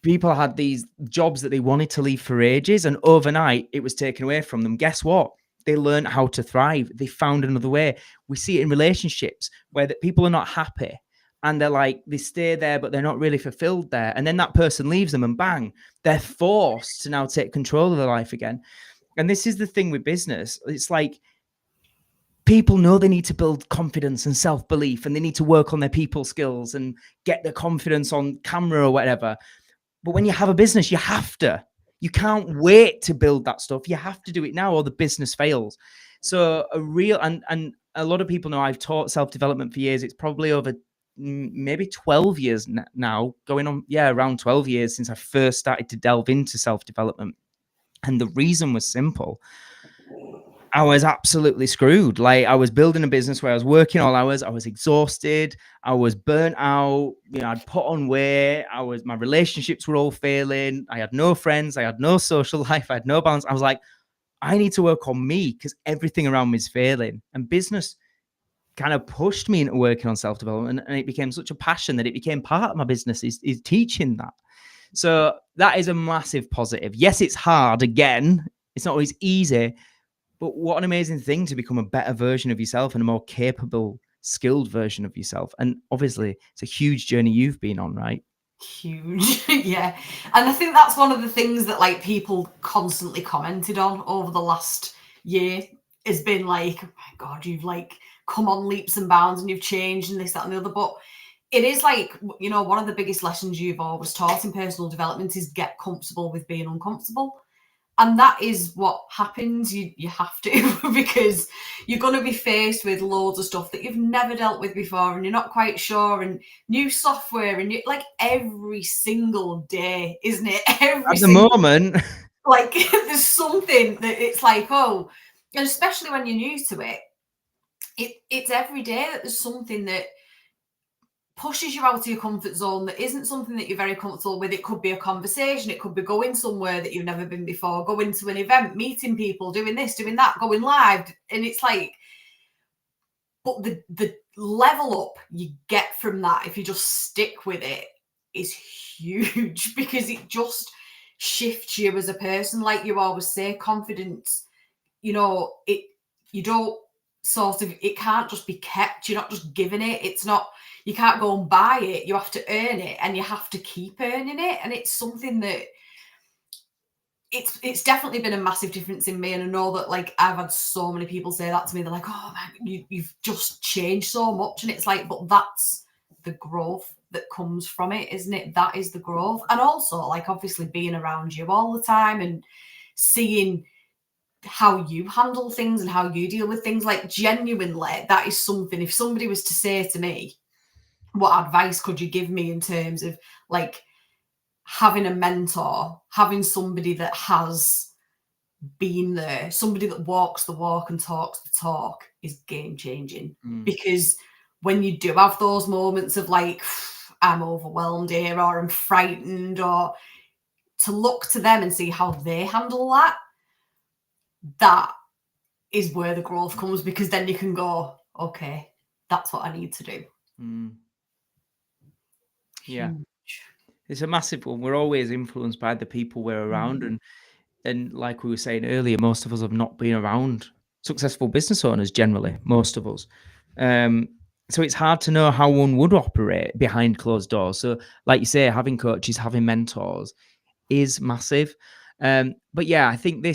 people had these jobs that they wanted to leave for ages, and overnight it was taken away from them. Guess what? They learned how to thrive. They found another way. We see it in relationships where people are not happy, and they're like, they stay there, but they're not really fulfilled there. And then that person leaves them, and bang, they're forced to now take control of their life again. And this is the thing with business. It's like, people know they need to build confidence and self-belief, and they need to work on their people skills and get their confidence on camera or whatever. But when you have a business, you can't wait to build that stuff. You have to do it now, or the business fails. So and a lot of people know I've taught self-development for years. It's probably over maybe 12 years now, going on, around 12 years since I first started to delve into self-development. And the reason was simple. I was absolutely screwed. Like, I was building a business where I was working all hours. I was exhausted. I was burnt out. I'd put on weight. My relationships were all failing. I had no friends. I had no social life. I had no balance. I was like, I need to work on me, because everything around me is failing. And business kind of pushed me into working on self-development, and it became such a passion that it became part of my business, is teaching that. So that is a massive positive. Yes, it's hard. Again, it's not always easy. But what an amazing thing to become a better version of yourself and a more capable, skilled version of yourself. And obviously, it's a huge journey you've been on, right? Huge. Yeah. And I think that's one of the things that, like, people constantly commented on over the last year, has been like, oh my God, you've, like, come on leaps and bounds, and you've changed, and this, that, and the other. But it is like, you know, one of the biggest lessons you've always taught in personal development is get comfortable with being uncomfortable. And that is what happens. You have to, because you're going to be faced with loads of stuff that you've never dealt with before, and you're not quite sure, and new software, and you, like, every single day, isn't it? At the moment, like, there's something that it's like, oh, and especially when you're new to it, it's every day that there's something that pushes you out of your comfort zone, that isn't something that you're very comfortable with. It could be a conversation, it could be going somewhere that you've never been before, going to an event, meeting people, doing this, doing that, going live. And it's like, but the level up you get from that, if you just stick with it, is huge, because it just shifts you as a person. Like you always say, confidence, you know, you don't sort of, it can't just be kept. You're not just given it. It's not, you can't go and buy it. You have to earn it, and you have to keep earning it. And it's something that it's definitely been a massive difference in me. And I know that, like, I've had so many people say that to me. They're like, oh man, you've just changed so much. And it's like, but that's the growth that comes from it, isn't it? That is the growth. And also, like, obviously being around you all the time and seeing how you handle things and how you deal with things, like, genuinely, that is something. If somebody was to say to me, what advice could you give me in terms of, like, having a mentor, having somebody that has been there, somebody that walks the walk and talks the talk, is game changing. Because when you do have those moments of, like, I'm overwhelmed here, or I'm frightened, or to look to them and see how they handle that, that is where the growth comes, because then you can go, okay, that's what I need to do. Yeah. It's a massive one. We're always influenced by the people we're around. And like we were saying earlier, most of us have not been around successful business owners generally, most of us. So it's hard to know how one would operate behind closed doors. So like you say, having coaches, having mentors is massive. But yeah, I think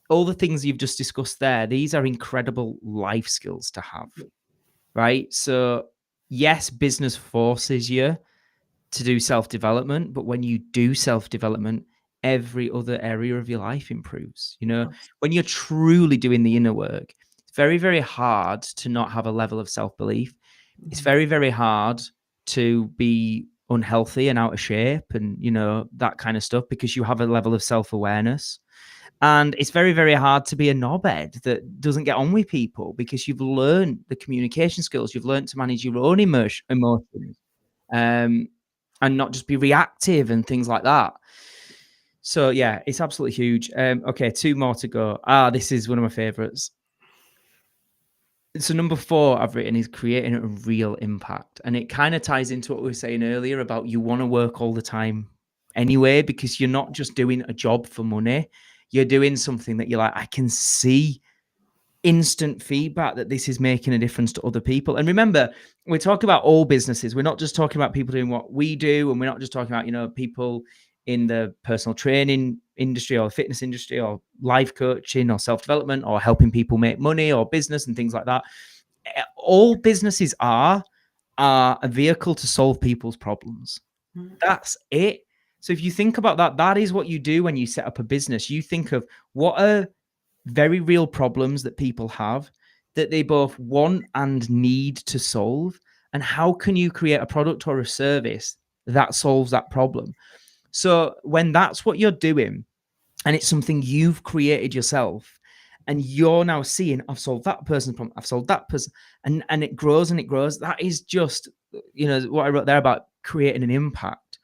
all the things you've just discussed there, these are incredible life skills to have, right? So yes, business forces you to do self-development, but when you do self-development, every other area of your life improves. You know, when you're truly doing the inner work, it's very, very hard to not have a level of self-belief. It's very, very hard to be unhealthy and out of shape and, you know, that kind of stuff, because you have a level of self-awareness. And it's very, very hard to be a knobhead that doesn't get on with people, because you've learned the communication skills, you've learned to manage your own emotions. And not just be reactive and things like that. So yeah, it's absolutely huge. Okay, 2 more to go. This is one of my favorites. So number 4 I've written is creating a real impact. And it kind of ties into what we were saying earlier about you want to work all the time anyway, because you're not just doing a job for money. You're doing something that you're like, I can see instant feedback that this is making a difference to other people. And remember, we're talking about all businesses. We're not just talking about people doing what we do, and we're not just talking about, you know, people in the personal training industry or fitness industry or life coaching or self-development or helping people make money or business and things like that. All businesses are a vehicle to solve people's problems. That's it. So if you think about that, that is what you do when you set up a business. You think of what are very real problems that people have that they both want and need to solve, and how can you create a product or a service that solves that problem? So when that's what you're doing, and it's something you've created yourself, and you're now seeing, I've solved that person's problem, I've solved that person, and it grows and it grows. That is just, you know, what I wrote there about creating an impact.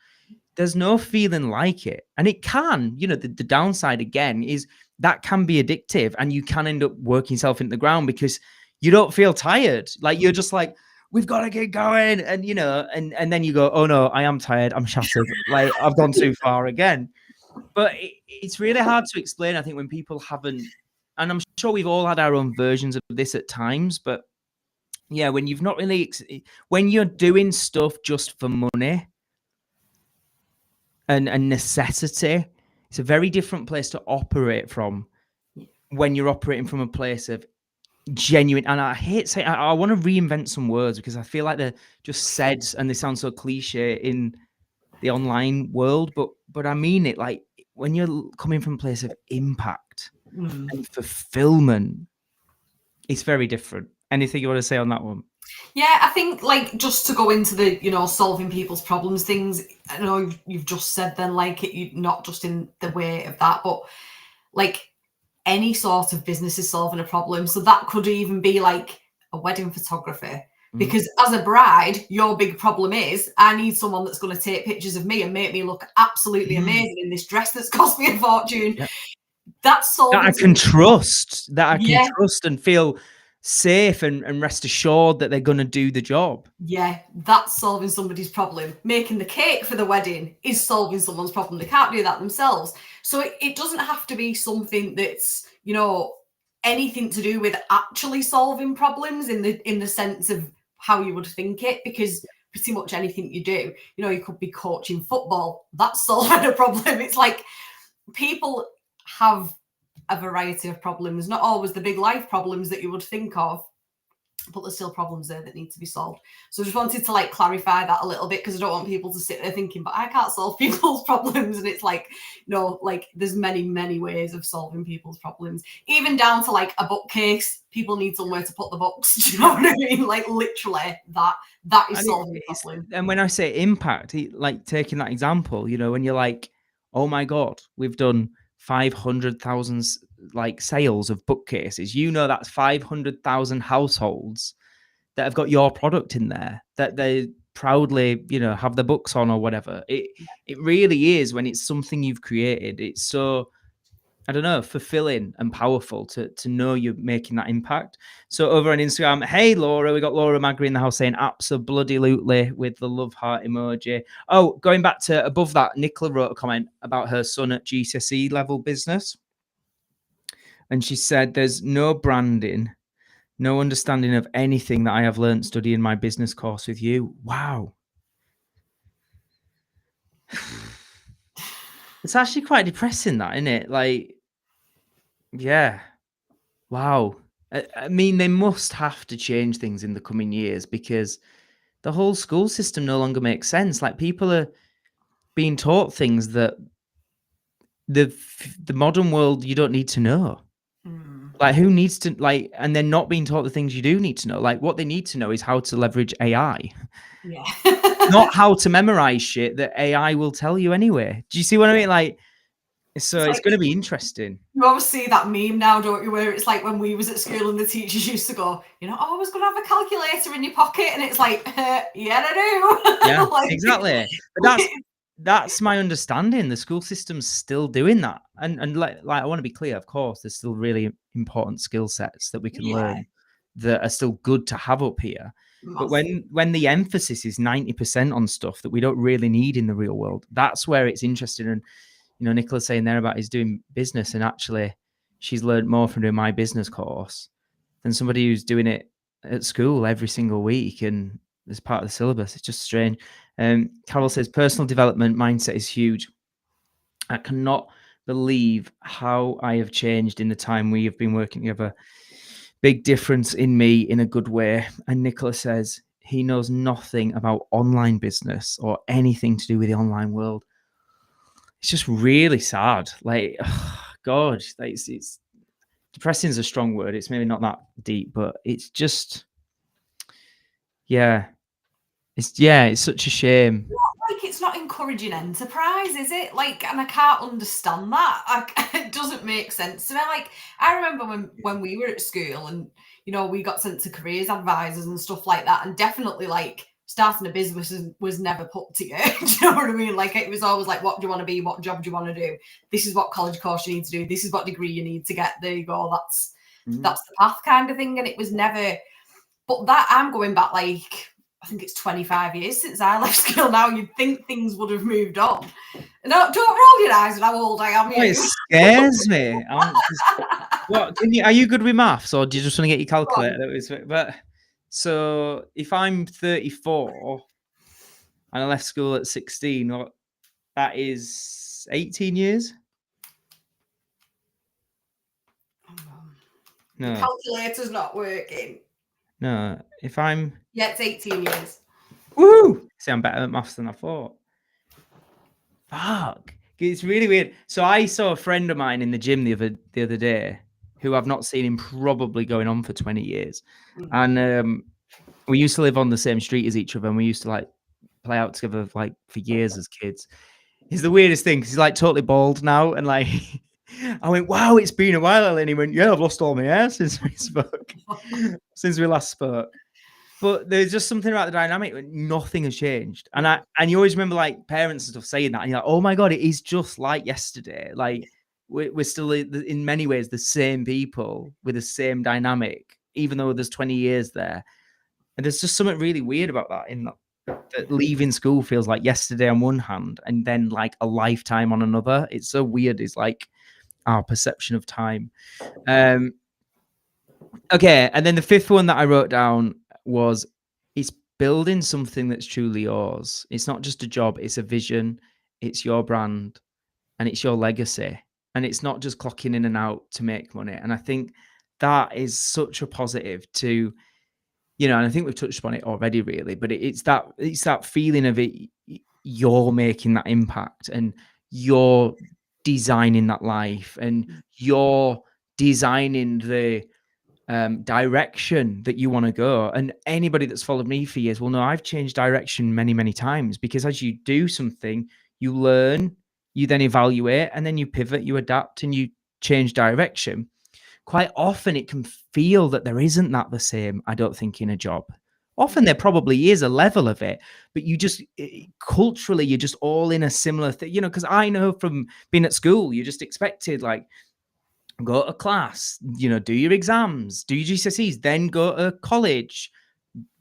There's no feeling like it. And it can, you know, the downside again is that can be addictive, and you can end up working yourself into the ground because you don't feel tired. Like, you're just like, we've got to get going. And, you know, and then you go, oh no, I am tired. I'm shattered. Like, I've gone too far again. But it's really hard to explain, I think, when people haven't, and I'm sure we've all had our own versions of this at times, but yeah, when you've not really, when you're doing stuff just for money and necessity, it's a very different place to operate from when you're operating from a place of genuine, and I hate saying, I want to reinvent some words because I feel like they're just said and they sound so cliche in the online world, but I mean it. Like when you're coming from a place of impact and fulfillment, it's very different. Anything you want to say on that one? Yeah, I think like just to go into the solving people's problems things. I know you've just said then like you not just in the way of that, but like any sort of business is solving a problem. So that could even be like a wedding photographer. Because as a bride, your big problem is I need someone that's going to take pictures of me and make me look absolutely amazing in this dress that's cost me a fortune. Yep. That's solving. That I can trust. That I can trust and feel safe and rest assured that they're going to do the job. Yeah, that's solving somebody's problem. Making the cake for the wedding is solving someone's problem. They can't do that themselves. So it doesn't have to be something that's, anything to do with actually solving problems in the sense of how you would think it, because pretty much anything you do, you could be coaching football. That's solving a problem. It's like people have a variety of problems, not always the big life problems that you would think of, but there's still problems there that need to be solved. So I just wanted to like clarify that a little bit, because I don't want people to sit there thinking, but I can't solve people's problems. And it's like, no, like there's many ways of solving people's problems, even down to like a bookcase. People need somewhere to put the books. Do you know what I mean? Like literally that is solving the problem. And when I say impact, like taking that example, when you're like, oh my God, we've done 500,000 like sales of bookcases, that's 500,000 households that have got your product in there, that they proudly have the books on or whatever. It really is, when it's something you've created, it's so, I don't know, fulfilling and powerful to know you're making that impact. So over on Instagram, hey Laura, we got Laura Magri in the house saying absolutely with the love heart emoji. Oh, going back to above that, Nicola wrote a comment about her son at GCSE level business. And she said, there's no branding, no understanding of anything that I have learned studying my business course with you. Wow. It's actually quite depressing, that, isn't it? Like, yeah. Wow. I mean, they must have to change things in the coming years, because the whole school system no longer makes sense. Like, people are being taught things that the modern world you don't need to know. Like, who needs to, like, and they're not being taught the things you do need to know. Like, what they need to know is how to leverage AI. Yeah. Not how to memorize shit that AI will tell you anyway. Do you see what I mean? Like, so it's going to be interesting. You always see that meme now, don't you, where it's like when we was at school and the teachers used to go, I was going to have a calculator in your pocket, and it's like, yeah, I do. Yeah, like, exactly. But that's my understanding. The school system's still doing that, and like I want to be clear. Of course, there's still really important skill sets that we can learn that are still good to have up here. But when the emphasis is 90% on stuff that we don't really need in the real world, that's where it's interesting. And Nicola's saying there about he's doing business, and actually she's learned more from doing my business course than somebody who's doing it at school every single week and as part of the syllabus. It's just strange. Carol says personal development mindset is huge. I cannot believe how I have changed in the time we have been working together. Big difference in me in a good way. And Nicola says he knows nothing about online business or anything to do with the online world. It's just really sad. Like, oh God, like it's depressing is a strong word. It's maybe not that deep, but it's just, it's such a shame. Like, it's not encouraging enterprise, is it? Like, and I can't understand that. It doesn't make sense to me. Like, I remember when we were at school and, we got sent to careers advisors and stuff like that. And definitely like starting a business was never put to you. Do you know what I mean? Like, it was always like, what do you want to be? What job do you want to do? This is what college course you need to do. This is what degree you need to get. There you go. That's the path kind of thing. And it was never, but that I'm going back like, I think it's 25 years since I left school now. You'd think things would have moved on. No, don't roll your eyes at how old I am. Oh, it scares me. What are you good with maths, or do you just want to get your calculator? But so if I'm 34 and I left school at 16, that is 18 years. Your No, calculator's not working. no. If I'm Yeah, it's 18 years. woo, see, I'm better at maths than I thought. Fuck, it's really weird. So I saw a friend of mine in the gym the other day, who I've not seen in probably going on for 20 years, and we used to live on the same street as each other, and we used to like play out together like for years as kids. He's the weirdest thing because he's like totally bald now, and like I went, "Wow, it's been a while," and he went, "Yeah, I've lost all my hair since we spoke, since we last spoke." But there's just something about the dynamic. Nothing has changed, and you always remember like parents and stuff saying that, and you're like, "Oh my god, it is just like yesterday." Like we're still in many ways the same people with the same dynamic, even though there's 20 years there. And there's just something really weird about that. That leaving school feels like yesterday on one hand, and then like a lifetime on another. It's so weird. It's like our perception of time. Okay, and then the fifth one that I wrote down was it's building something that's truly yours. It's not just a job, it's a vision, it's your brand, and it's your legacy. And it's not just clocking in and out to make money. And I think that is such a positive to, and I think we've touched upon it already, really, but it's that feeling of it. You're making that impact, and you're designing that life, and you're designing the direction that you want to go. And anybody that's followed me for years will know I've changed direction many, many times, because as you do something, you learn, you then evaluate, and then you pivot, you adapt, and you change direction. Quite often it can feel that there isn't that the same, I don't think, in a job. Often there probably is a level of it, but you just culturally, you're just all in a similar thing, because I know from being at school, you're just expected, like, go to class, do your exams, do your GCSEs, then go to college,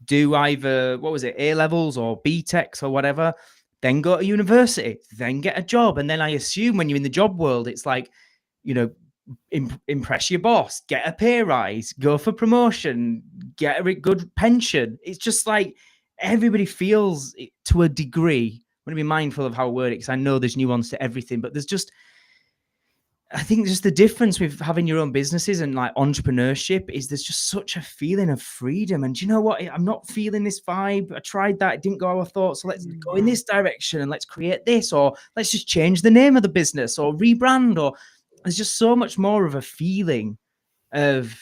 do either, what was it, A levels or BTECs or whatever, then go to university, then get a job. And then I assume when you're in the job world, it's like, impress your boss, get a pay rise, go for promotion, get a good pension. It's just like everybody feels it to a degree. I'm going to be mindful of how I word it, because I know there's nuance to everything, but there's just, I think just the difference with having your own businesses and like entrepreneurship is there's just such a feeling of freedom. And do you know what? I'm not feeling this vibe. I tried that. It didn't go how I thought. So let's go in this direction and let's create this, or let's just change the name of the business or rebrand, or there's just so much more of a feeling of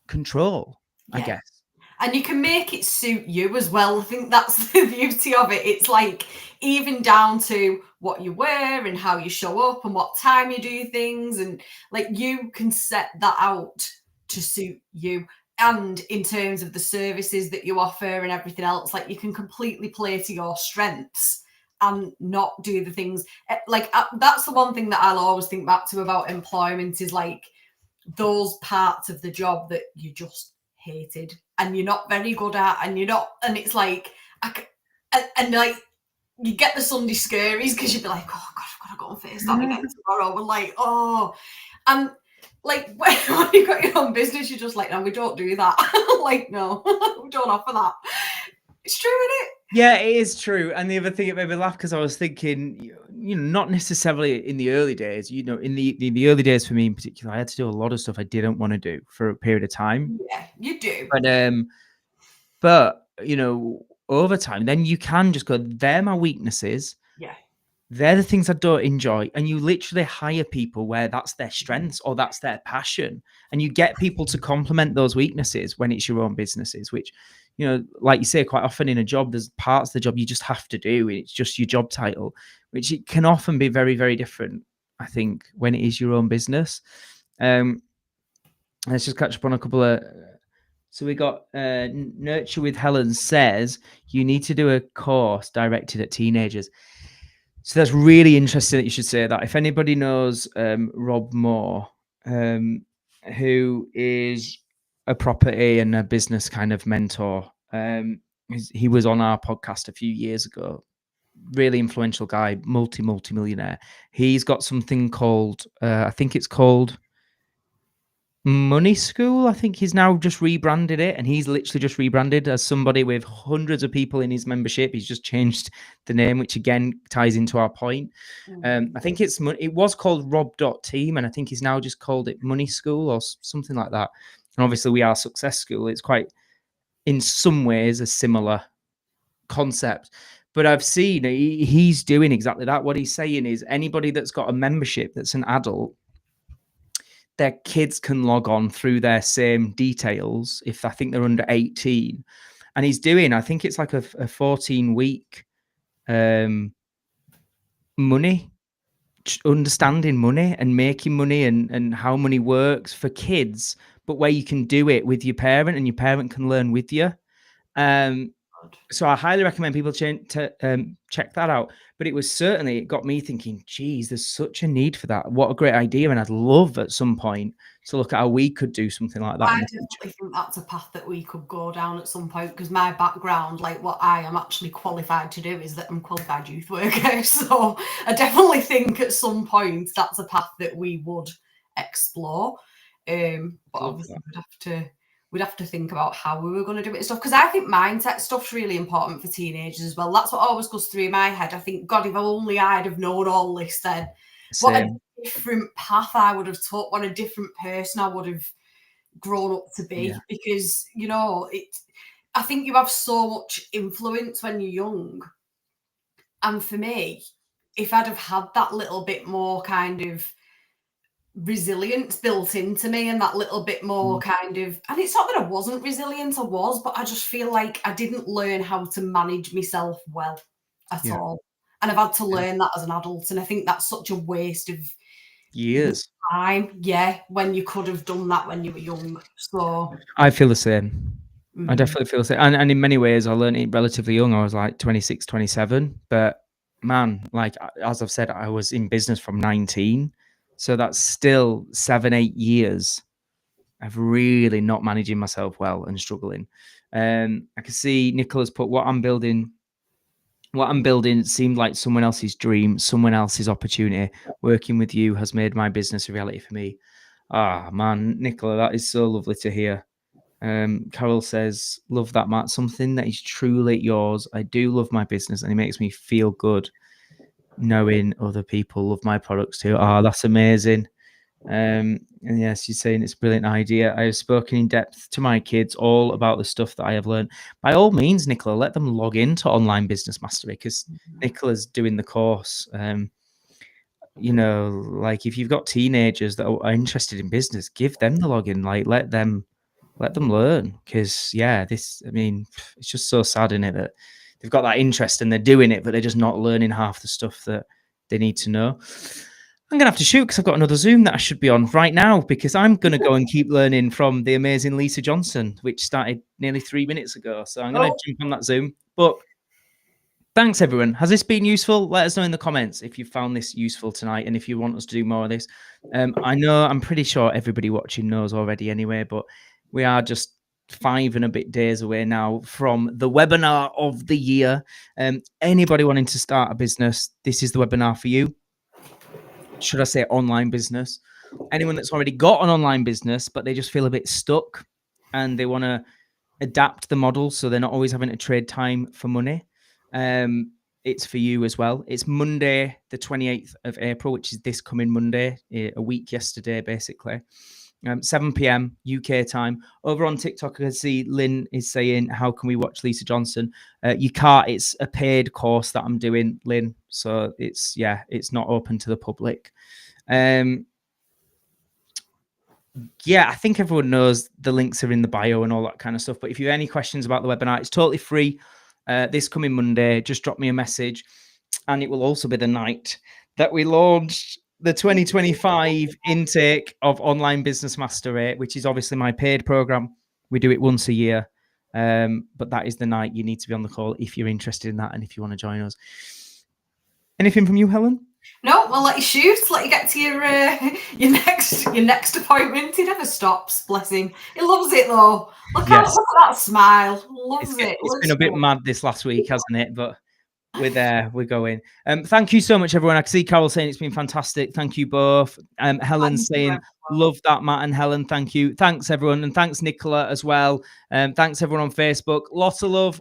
control, I guess. And you can make it suit you as well. I think that's the beauty of it. It's like even down to what you wear and how you show up and what time you do things. And like you can set that out to suit you. And in terms of the services that you offer and everything else, like you can completely play to your strengths and not do the things like that's the one thing that I'll always think back to about employment is like those parts of the job that you just hated and you're not very good at, and you're not, and it's like and like you get the Sunday scaries because you'd be like, oh god, I've got to go and face that again tomorrow. We're like, oh, and like when you got your own business, you're just like, no, we don't do that. Like, no, we don't offer that. It's true, isn't it? Yeah, it is true. And the other thing, it made me laugh because I was thinking, not necessarily in the early days, in the early days for me in particular, I had to do a lot of stuff I didn't want to do for a period of time. Yeah, you do. But over time, then you can just go, they're my weaknesses. Yeah. They're the things I don't enjoy. And you literally hire people where that's their strengths or that's their passion. And you get people to complement those weaknesses when it's your own businesses, which, like you say, quite often in a job, there's parts of the job you just have to do. It's just your job title, which it can often be very, very different, I think, when it is your own business. Let's just catch up on a couple of... So we got Nurture with Helen says, you need to do a course directed at teenagers. So that's really interesting that you should say that. If anybody knows Rob Moore, who is a property and a business kind of mentor, he was on our podcast a few years ago. Really influential guy, multi-millionaire. He's got something called, I think it's called Money School. I think he's now just rebranded it, and he's literally just rebranded as somebody with hundreds of people in his membership. He's just changed the name, which again ties into our point. I think it was called Rob.Team, and I think he's now just called it Money School or something like that. And obviously we are Success School. It's quite, in some ways, a similar concept. But I've seen he's doing exactly that. What he's saying is anybody that's got a membership that's an adult, their kids can log on through their same details if I think they're under 18. And he's doing, I think it's like a 14-week money, understanding money and making money and how money works for kids, but where you can do it with your parent and your parent can learn with you. So I highly recommend people check that out. But it got me thinking, geez, there's such a need for that. What a great idea. And I'd love at some point to look at how we could do something like that. I definitely think that's a path that we could go down at some point, because my background, like what I am actually qualified to do, is that I'm qualified youth worker. So I definitely think at some point that's a path that we would explore. But obviously we'd have to think about how we were going to do it and stuff, because I think mindset stuff's really important for teenagers as well. That's what always goes through my head. I think, God, if only I'd have known all this then. Same. What a different path I would have took, what a different person I would have grown up to be. Yeah. Because, you know, I think you have so much influence when you're young. And for me, if I'd have had that little bit more kind of resilience built into me and that little bit more kind of, and it's not that I wasn't resilient, I was, but I just feel like I didn't learn how to manage myself well at all. And I've had to learn that as an adult. And I think that's such a waste of years. Time. Yeah, when you could have done that when you were young. So I feel the same. I definitely feel the same. And in many ways, I learned it relatively young. I was like 26, 27. But man, like, as I've said, I was in business from 19. So that's still 7-8 years of really not managing myself well and struggling. I can see Nicola's put, what I'm building seemed like someone else's dream, someone else's opportunity. Working with you has made my business a reality for me. Ah, man, Nicola, that is so lovely to hear. Carol says, love that, Matt. Something that is truly yours. I do love my business and it makes me feel good knowing other people love my products too. Oh, that's amazing. And yes, she's saying it's a brilliant idea. I have spoken in depth to my kids all about the stuff that I have learned. By all means, Nicola, let them log into Online Business Mastery, because Nicola's doing the course. You know, like if you've got teenagers that are interested in business, give them the login. Like let them learn, because I mean, it's just so sad, isn't it, that they've got that interest and they're doing it, but they're just not learning half the stuff that they need to know. I'm going to have to shoot because I've got another Zoom that I should be on right now, because I'm going to go and keep learning from the amazing Lisa Johnson, which started nearly 3 minutes ago. So I'm going to jump on that Zoom. But thanks, everyone. Has this been useful? Let us know in the comments if you found this useful tonight and if you want us to do more of this. I know, I'm pretty sure everybody watching knows already anyway, but we are just 5 and a bit days away now from the webinar of the year. Anybody wanting to start a business, this is the webinar for you. Should I say online business? Anyone that's already got an online business, but they just feel a bit stuck and they want to adapt the model so they're not always having to trade time for money. It's for you as well. It's Monday, the 28th of April, which is this coming Monday, a week yesterday, basically. 7 p.m. UK time. Over on TikTok, I can see Lynn is saying, how can we watch Lisa Johnson? You can't. It's a paid course that I'm doing, Lynn. So it's not open to the public. I think everyone knows the links are in the bio and all that kind of stuff. But if you have any questions about the webinar, it's totally free. This coming Monday, just drop me a message. And it will also be the night that we launch the 2025 intake of Online Business Mastery, which is obviously my paid program. We do it once a year. But that is the night you need to be on the call if you're interested in that and if you want to join us. Anything from you, Helen? No, we'll let you shoot, let you get to your next appointment. He never stops, bless him. He loves it though. Look at that smile. Loves it. It's been a bit mad this last week, hasn't it? But we're there, we're going. Thank you so much, everyone. I can see Carol saying it's been fantastic. Thank you both. Helen's saying, love that, Matt and Helen. Thank you. Thanks, everyone. And thanks, Nicola, as well. Thanks, everyone on Facebook. Lots of love.